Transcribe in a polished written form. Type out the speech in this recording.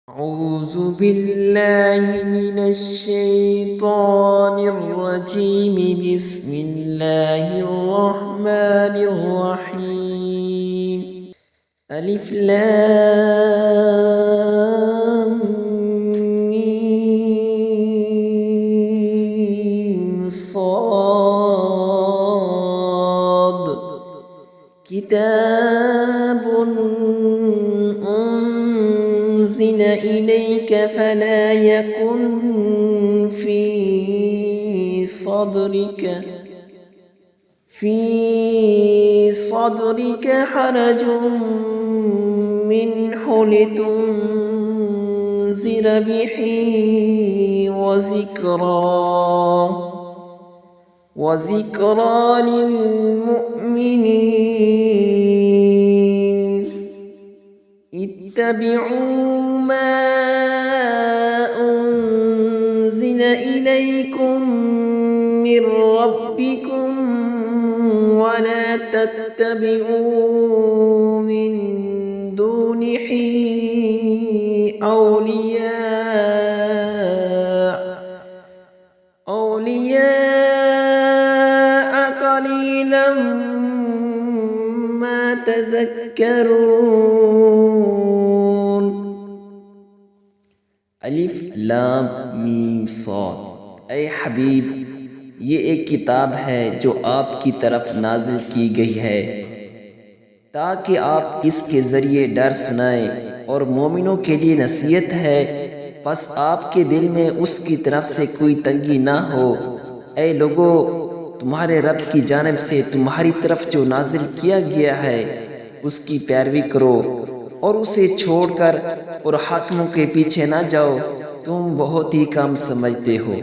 أعوذ بالله من الشيطان الرجيم. بسم الله الرحمن الرحيم. ألف لام ميم صاد. كتاب أنزل إليك فلا يكن في صدرك حرج منه لتنذر به وذكرى للمؤمنين. اتبعوا ما أنزل إليكم من ربكم ولا تتبعوا من دونه أولياء قليلا ما تذكرون. अलिफ लाम meme Saud. ऐ हबीब, ये एक किताब है जो आपकी तरफ नाजिल की गई है ताकि आप इसके ज़रिए डर सुनाएं और मोमिनों के लिए नसीहत है। बस आपके दिल में उसकी तरफ से कोई तंगी ना हो। ऐ लोगो, तुम्हारे रब की जानिब से तुम्हारी तरफ जो नाजिल किया गया है उसकी पैरवी करो और उसे छोड़कर और हाकिमों के पीछे ना जाओ। तुम बहुत ही कम समझते हो।